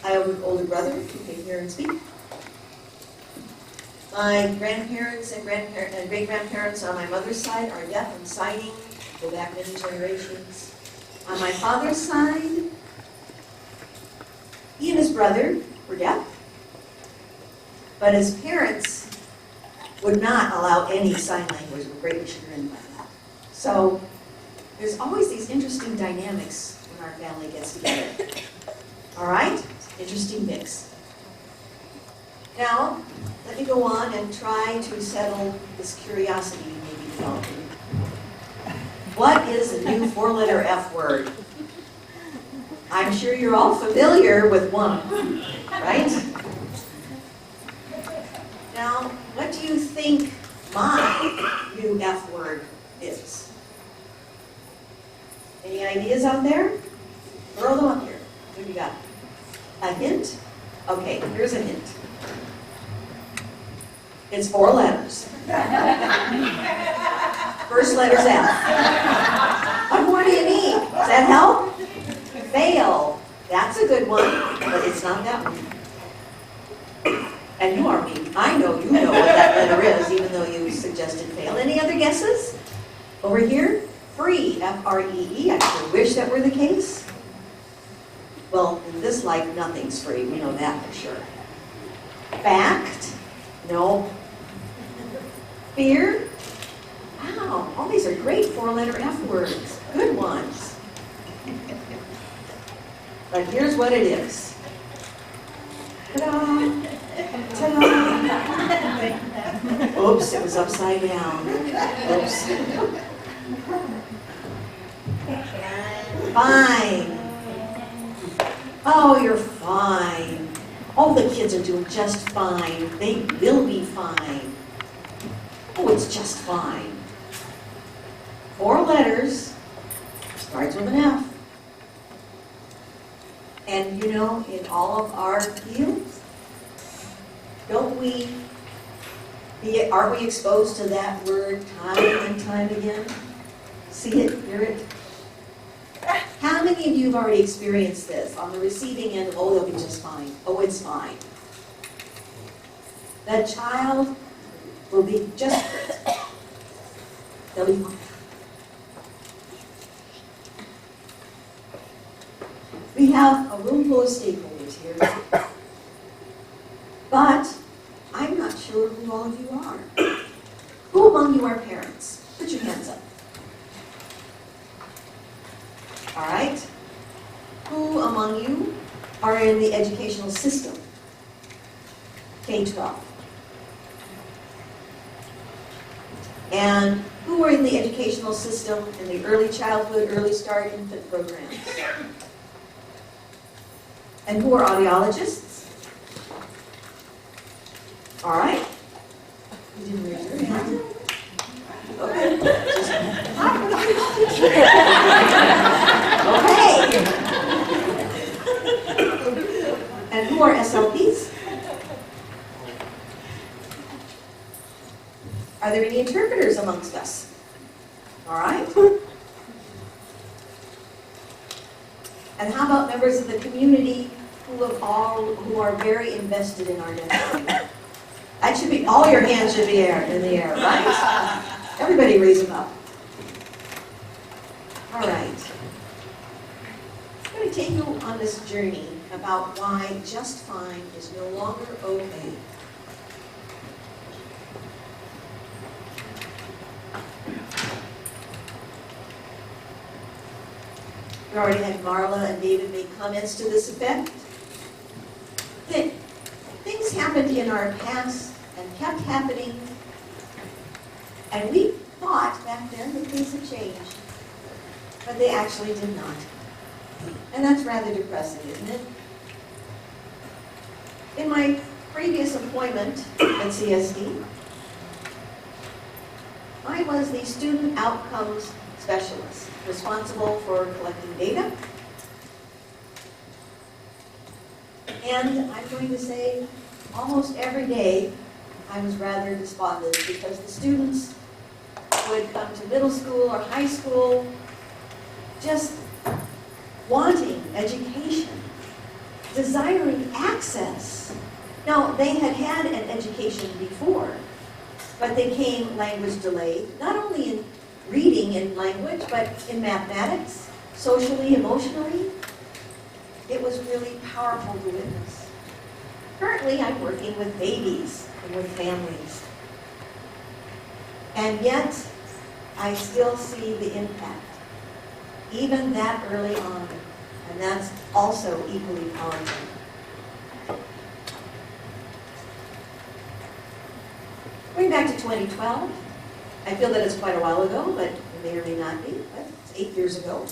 I have an older brother who can hear and speak. My grandparents and great-grandparents on my mother's side are deaf and sighting, go back many generations. On my father's side, he and his brother were deaf, but his parents would not allow any sign language, were greatly chagrined by that. So there's always these interesting dynamics when our family gets together. All right? Interesting mix. Now, let me go on and try to settle this curiosity you may be developing. What is the new four-letter F word? I'm sure you're all familiar with one of them, right? Now, what do you think my new F word is? Any ideas out there? Throw them up here. What do you got? A hint? Okay, here's a hint. It's 4 letters. First letter's F. What do you mean? Does that help? Fail. That's a good one, but it's not that one. And you are me. I know you know what that letter is, even though you suggested fail. Any other guesses? Over here, free. F-R-E-E. I sure wish that were the case. Well, in this life, nothing's free. We know that for sure. Fact? No. Fear? Wow, all these are great 4-letter F words. Good ones. But here's what it is. Ta-da! Ta-da! Oops, it was upside down. Oops. Fine. Oh, you're fine. All the kids are doing just fine. They will be fine. Oh, it's just fine. 4 letters, starts with an F. And you know, in all of our fields, aren't we exposed to that word time and time again? See it, hear it? How many of you have already experienced this on the receiving end? Oh, they'll be just fine. Oh, it's fine. That child will be just great. They'll be fine. We have a room full of stakeholders here. But I'm not sure who all of you are. Who among you are parents? Put your hands up. All right. Who among you are in the educational system? K-12. And who are in the educational system in the early childhood, early start infant programs? And who are audiologists? All right. You didn't raise your hand. Okay. Okay. And who are SLPs? Are there any interpreters amongst us? All right. And how about members of the community who are very invested in our network? That should be, all your hands should be in the air, right? Everybody raise them up. All right. I'm going to take you on this journey about why just fine is no longer okay. We already had Marla and David make comments to this effect. That things happened in our past and kept happening, and we thought back then that things had changed, but they actually did not. And that's rather depressing, isn't it? In my previous employment at CSD, I was the student outcomes specialist, responsible for collecting data. And I'm going to say almost every day I was rather despondent because the students would come to middle school or high school just wanting education, desiring access. Now, they had had an education before, but they came language delayed, not only in reading and language, but in mathematics, socially, emotionally. It was really powerful to witness. Currently, I'm working with babies and with families. And yet, I still see the impact, even that early on. And that's also equally powerful. Going back to 2012, I feel that it's quite a while ago, but it may or may not be, but it's 8 years ago.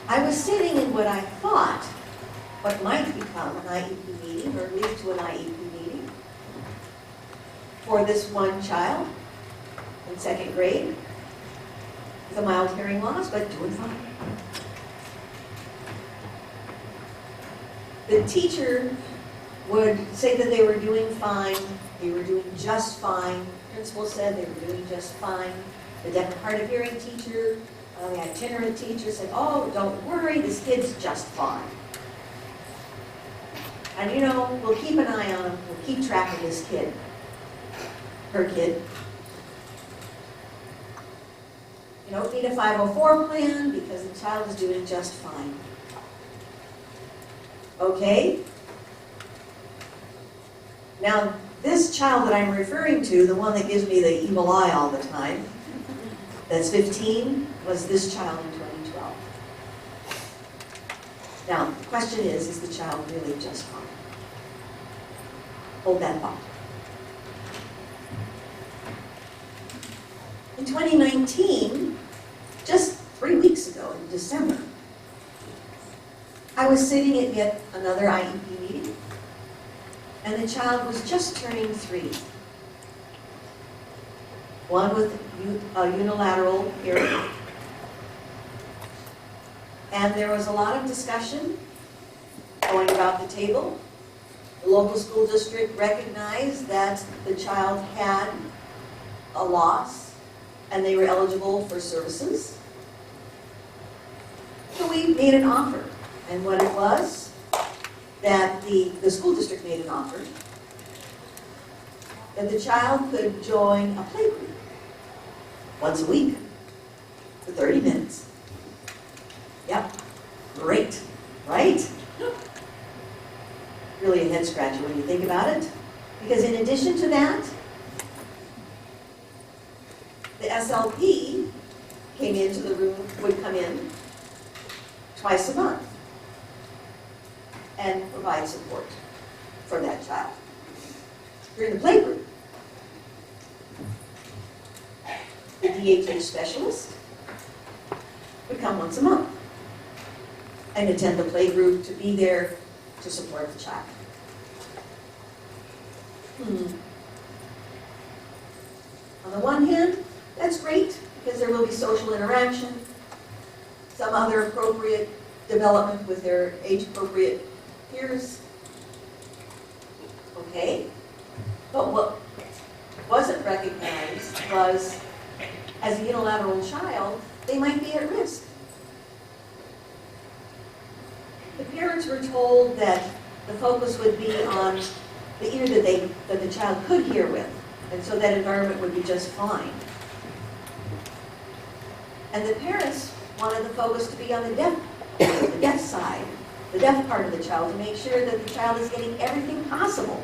I was sitting in what I thought what might become an IEP meeting, or lead to an IEP meeting, for this one child in 2nd grade with a mild hearing loss, but doing fine. The teacher would say that they were doing fine, they were doing just fine. The principal said they were doing just fine. The deaf and hard of hearing teacher, the itinerant teacher said, oh, don't worry, this kid's just fine. And you know, we'll keep an eye on him, we'll keep track of this kid, her kid. You don't need a 504 plan because the child is doing just fine. Okay? Now, this child that I'm referring to, the one that gives me the evil eye all the time, that's 15, was this child in 2012. Now, the question is the child really just fine? Hold that thought. In 2019, just 3 weeks ago in December, I was sitting at yet another IEP meeting, and the child was just turning 3. One with unilateral hearing. And there was a lot of discussion going about the table. The local school district recognized that the child had a loss and they were eligible for services. So we made an offer. And what it was, that the school district made an offer that the child could join a playgroup once a week for 30 minutes. Yep, great, right? Really a head scratcher when you think about it. Because in addition to that, the SLP came into the room, would come in twice a month and provide support for that child during the playgroup. The DHH specialist would come once a month and attend the playgroup to be there to support the child. On the one hand, that's great because there will be social interaction, some other appropriate development with their age-appropriate peers. Okay? But what wasn't recognized was, as a unilateral child, they might be at risk. The parents were told that the focus would be on the ear that the child could hear with, and so that environment would be just fine. And the parents wanted the focus to be on the deaf side, the deaf part of the child, to make sure that the child is getting everything possible.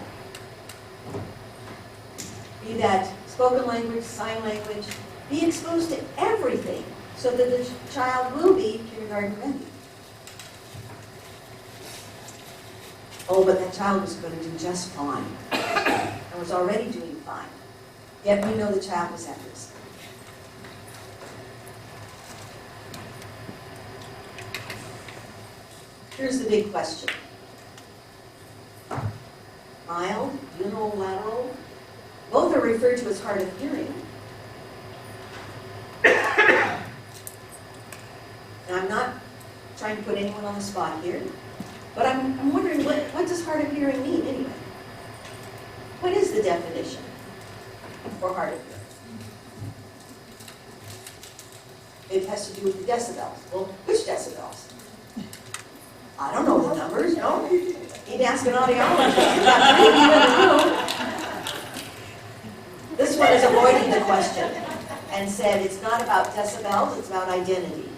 Be that spoken language, sign language, be exposed to everything so that the child will be kindergarten ready. Oh, but that child was going to do just fine and was already doing fine. Yet we know the child was at risk. Here's the big question. Mild, unilateral, both are referred to as hard of hearing. Now, I'm not trying to put anyone on the spot here, but I'm wondering, what does hard of hearing mean anyway? What is the definition for hard of it has to do with the decibels. Well, which decibels? I don't know the numbers, no. He'd ask an audiologist. You've got 3 people in the room. This one is avoiding the question and said it's not about decibels, it's about identity.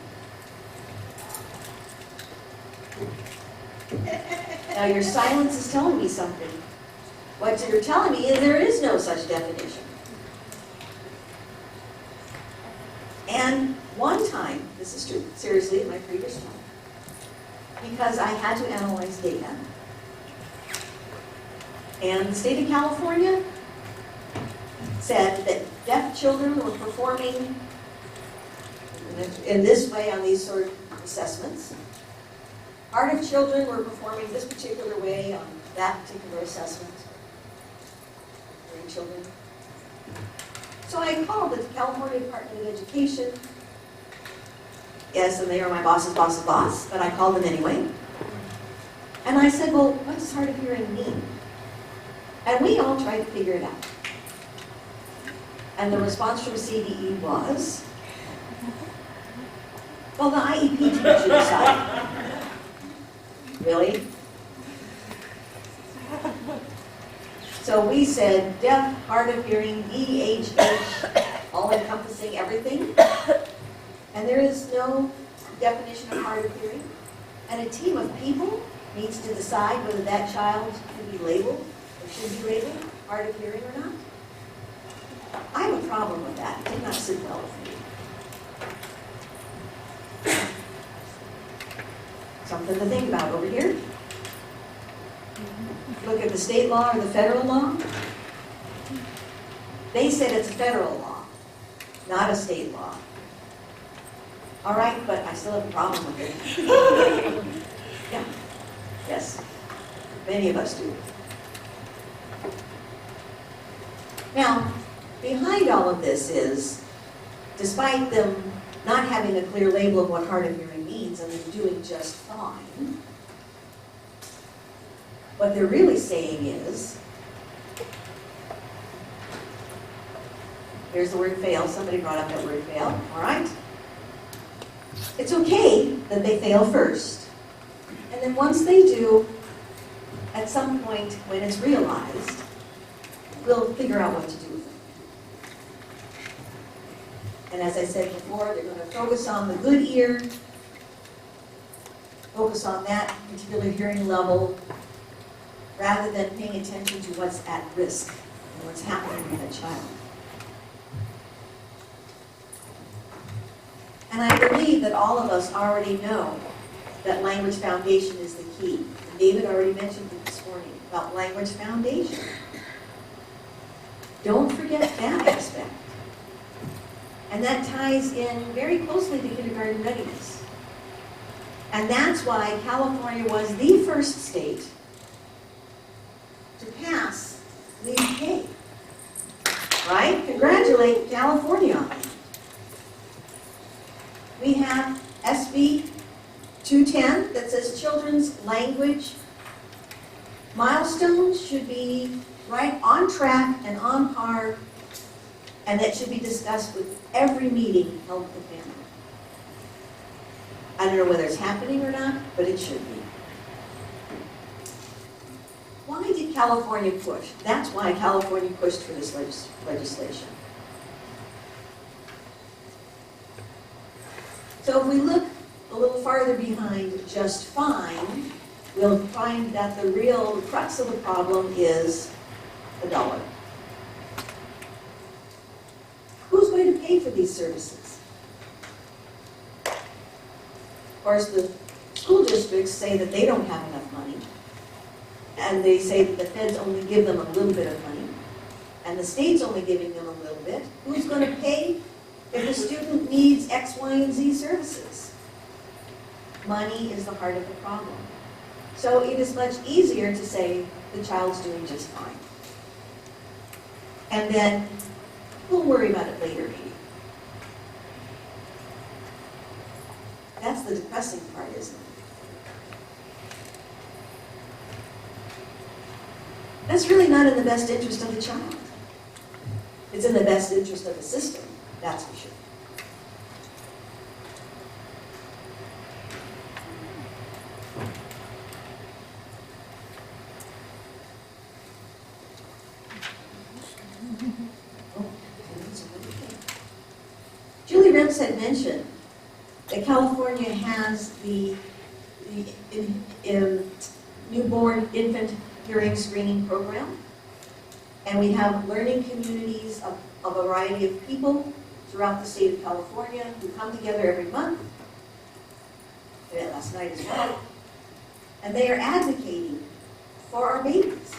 Now your silence is telling me something. What you're telling me is there is no such definition. And one time, this is true, seriously, in my previous job, because I had to analyze data. And the state of California said that deaf children were performing in this way on these sort of assessments. Hard of children were performing this particular way on that particular assessment for children. So I called the California Department of Education. Yes, and they are my boss's boss's boss, but I called them anyway. And I said, well, what does hard of hearing mean? And we all tried to figure it out. And the response from CDE was, well, the IEP teacher decided. Really? So we said deaf, hard of hearing, DHH, all encompassing everything. And there is no definition of hard of hearing. And a team of people needs to decide whether that child can be labeled or should be labeled hard of hearing or not. I have a problem with that. It did not sit well with me. Something to think about over here. Look at the state law or the federal law. They said it's a federal law, not a state law. All right, but I still have a problem with it. Yeah, yes, many of us do. Now, behind all of this is, despite them not having a clear label of what hard of hearing means and them doing just fine, what they're really saying is, here's the word fail. Somebody brought up that word fail, all right? It's okay that they fail first. And then once they do, at some point when it's realized, we'll figure out what to do with it. And as I said before, they're going to focus on the good ear, focus on that particular hearing level, rather than paying attention to what's at risk and what's happening with that child. And I believe that all of us already know that language foundation is the key. And David already mentioned it this morning about language foundation. Don't forget that aspect. And that ties in very closely to kindergarten readiness. And that's why California was the first state to pass Lead K. Right? Congratulate California on it. We have SB 210 that says children's language milestones should be right on track and on par, and that should be discussed with every meeting held with the family. I don't know whether it's happening or not, but it should be. Why did California push? That's why California pushed for this legislation. So if we look a little farther behind just fine, we'll find that the real crux of the problem is the dollar. Who's going to pay for these services? Of course, the school districts say that they don't have enough money. And they say that the feds only give them a little bit of money. And the state's only giving them a little bit. Who's going to pay if the student needs X, Y, and Z services? Money is the heart of the problem. So it is much easier to say the child's doing just fine. And then we'll worry about it later, maybe. That's the depressing part, isn't it? That's really not in the best interest of the child. It's in the best interest of the system, that's for sure. Chris had mentioned that California has the newborn infant hearing screening program. And we have learning communities of a variety of people throughout the state of California who come together every month. They met last night as well. And they are advocating for our babies.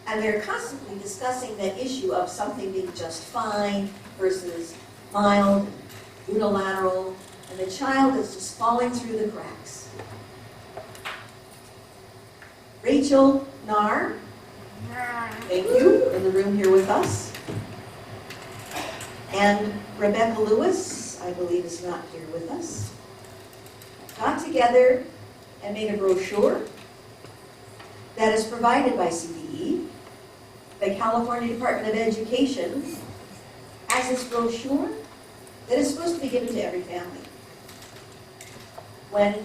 And they're constantly discussing that issue of something being just fine versus mild, unilateral, and the child is just falling through the cracks. Rachel Nar, thank you, in the room here with us. And Rebecca Lewis, I believe, is not here with us, got together and made a brochure that is provided by CDE. The California Department of Education has this brochure that is supposed to be given to every family when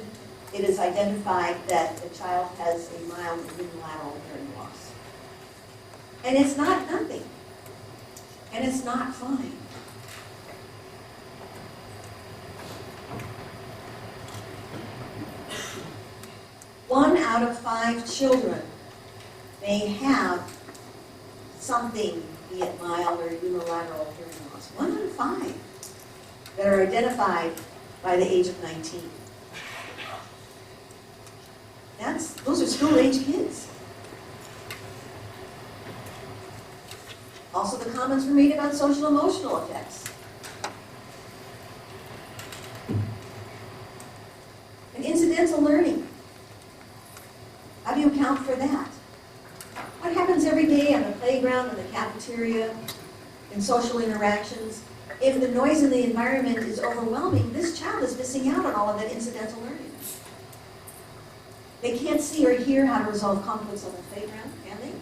it is identified that the child has a mild unilateral hearing loss. And it's not nothing. And it's not fine. One out of 5 children may have something, be it mild or unilateral hearing loss. 1 out of 5 that are identified by the age of 19. Those are school-age kids. Also, the comments were made about social-emotional effects. And incidental learning. How do you account for that? What happens every day on the playground, in the cafeteria, in social interactions? If the noise in the environment is overwhelming, this child is missing out on all of that incidental learning. They can't see or hear how to resolve conflicts on the playground, can they?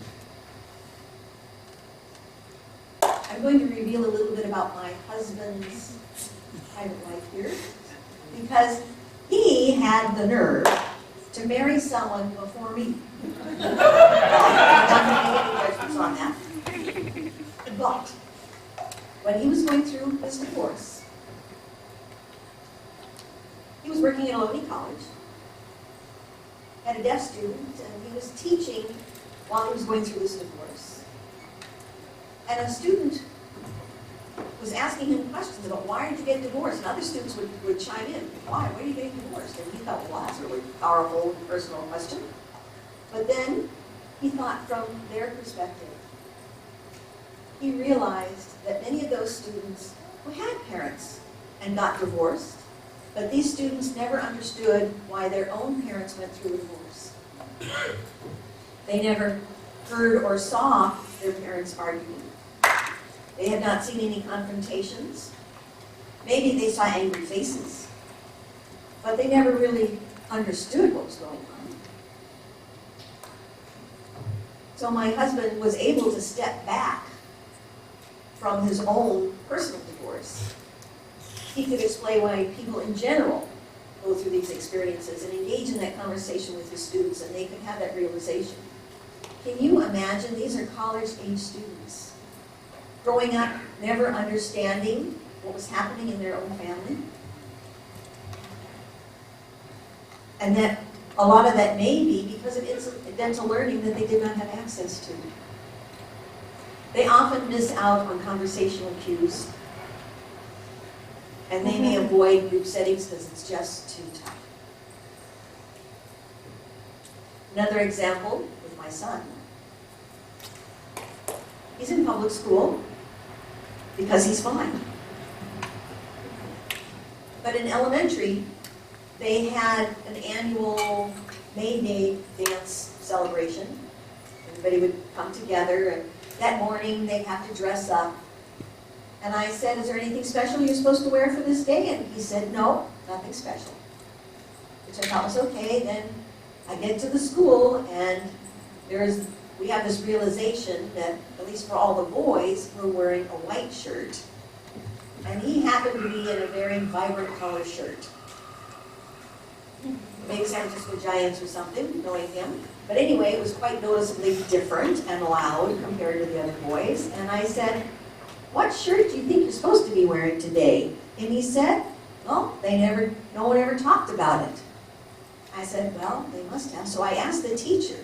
I'm going to reveal a little bit about my husband's private life here, because he had the nerve to marry someone before me. I'm not going to make any judgments on that. But when he was going through his divorce, he was working at Ohlone College, had a deaf student, and he was teaching while he was going through this divorce. And a student was asking him questions about, why did you get divorced? And other students would chime in, why are you getting divorced? And he thought, well, that's a really powerful personal question. But then he thought from their perspective. He realized that many of those students who had parents and got divorced, but these students never understood why their own parents went through a divorce. They never heard or saw their parents arguing. They had not seen any confrontations. Maybe they saw angry faces, but they never really understood what was going on. So my husband was able to step back from his own personal divorce. He could explain why people in general go through these experiences and engage in that conversation with his students, and they could have that realization. Can you imagine? These are college-age students growing up, never understanding what was happening in their own family. And that a lot of that may be because of incidental learning that they did not have access to. They often miss out on conversational cues, and they may avoid group settings because it's just too tough. Another example with my son. He's in public school because he's fine. But in elementary, they had an annual May Day dance celebration. Everybody would come together, and that morning they'd have to dress up. And I said, is there anything special you're supposed to wear for this day? And he said, no, nothing special. Which I thought was okay. Then I get to the school, and we have this realization that, at least for all the boys, we're wearing a white shirt. And he happened to be in a very vibrant color shirt. Maybe San Francisco Giants or something, knowing him. But anyway, it was quite noticeably different and loud compared to the other boys. And I said, what shirt do you think you're supposed to be wearing today? And he said, well, no one ever talked about it. I said, well, they must have. So I asked the teacher.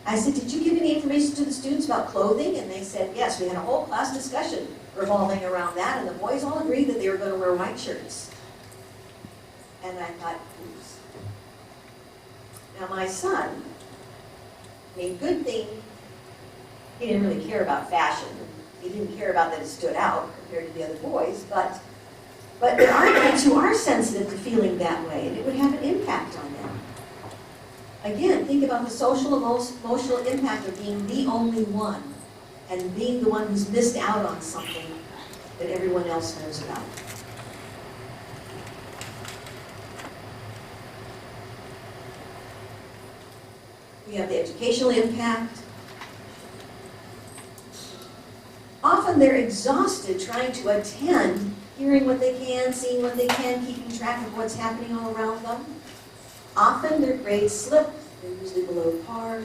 I said, did you give any information to the students about clothing? And they said, yes, we had a whole class discussion revolving around that, and the boys all agreed that they were going to wear white shirts. And I thought, oops. Now my son, good thing, he didn't really care about fashion. He didn't care about that it stood out compared to the other boys, but there are kids who are sensitive to feeling that way, and it would have an impact on them. Again, think about the social emotional impact of being the only one, and being the one who's missed out on something that everyone else knows about. We have the educational impact. Often they're exhausted trying to attend, hearing what they can, seeing what they can, keeping track of what's happening all around them. Often their grades slip, they're usually below par.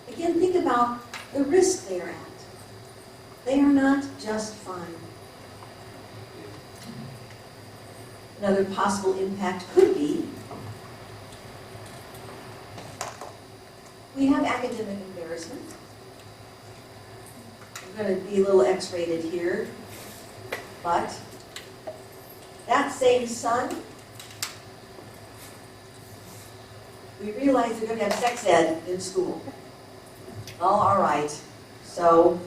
Again, think about the risk they are at. They are not just fine. Another possible impact could be we have academic embarrassment. I'm going to be a little X-rated here, but that same son, we realized they're going to have sex ed in school. Oh, all right. So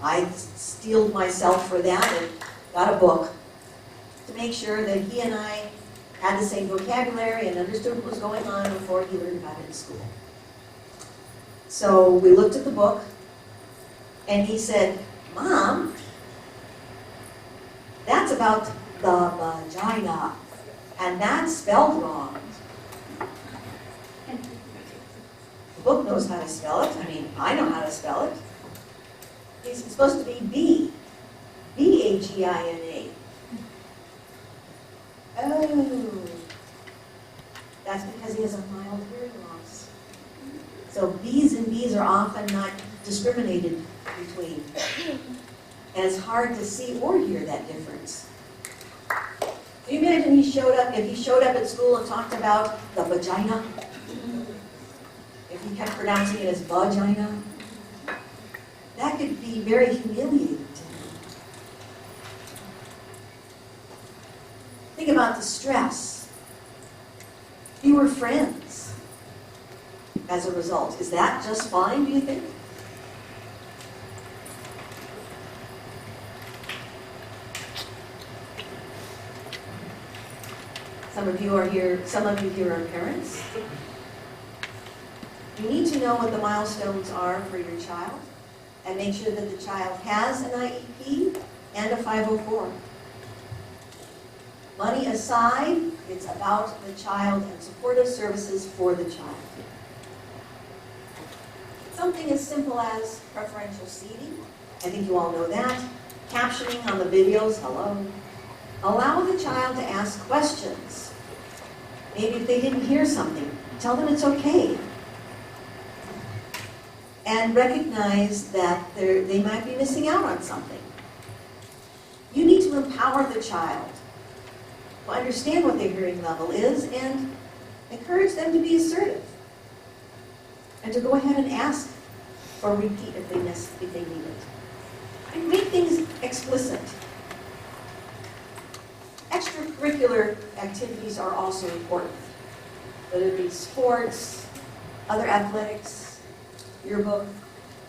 I steeled myself for that and got a book to make sure that he and I had the same vocabulary and understood what was going on before he learned about it in school. So we looked at the book, and he said, Mom, that's about the vagina, and that's spelled wrong. The book knows how to spell it. I mean, I know how to spell it. It's supposed to be B, B-A-G-I-N-A. Oh, that's because he has a mild hearing loss. So B's and B's are often not discriminated between. And it's hard to see or hear that difference. Can you imagine if he showed up at school and talked about the vagina? If he kept pronouncing it as vagina? That could be very humiliating to him. Think about the stress. Fewer friends as a result. Is that just fine, do you think? Some of you here are parents. You need to know what the milestones are for your child and make sure that the child has an IEP and a 504. Money aside, it's about the child and supportive services for the child. Something as simple as preferential seating. I think you all know that. Captioning on the videos, hello. Allow the child to ask questions. Maybe if they didn't hear something, tell them it's okay. And recognize that they might be missing out on something. You need to empower the child to understand what their hearing level is and encourage them to be assertive. And to go ahead and ask or repeat if they need it. And make things explicit. Extracurricular activities are also important, whether it be sports, other athletics, yearbook,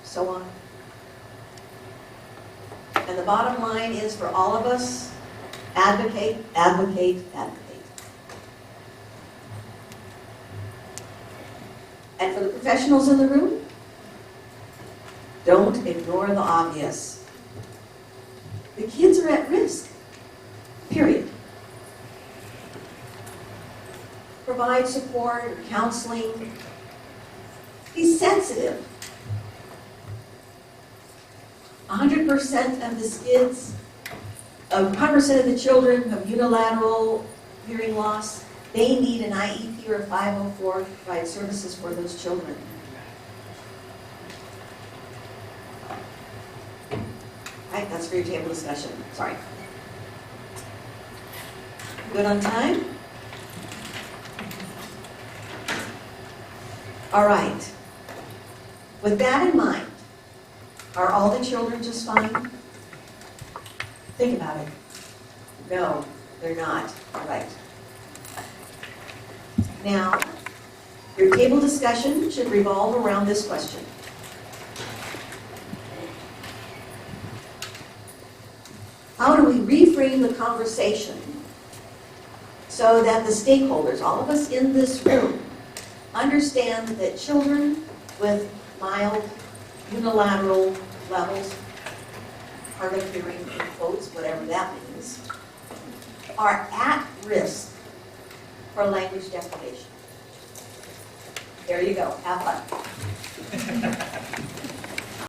so on. And the bottom line is for all of us, advocate, advocate, advocate. And for the professionals in the room, don't ignore the obvious. The kids are at risk, period. Provide support or counseling. Be sensitive. 100% of the kids, 100% of the children who have unilateral hearing loss, they need an IEP or a 504 to provide services for those children. Right, that's for your table discussion. Sorry. Good on time? All right. With that in mind, are all the children just fine? Think about it. No, they're not. All right. Now, your table discussion should revolve around this question. How do we reframe the conversation so that the stakeholders, all of us in this room, understand that children with mild unilateral levels, hard of hearing, in quotes, whatever that means, are at risk for language deprivation? There you go. Have fun.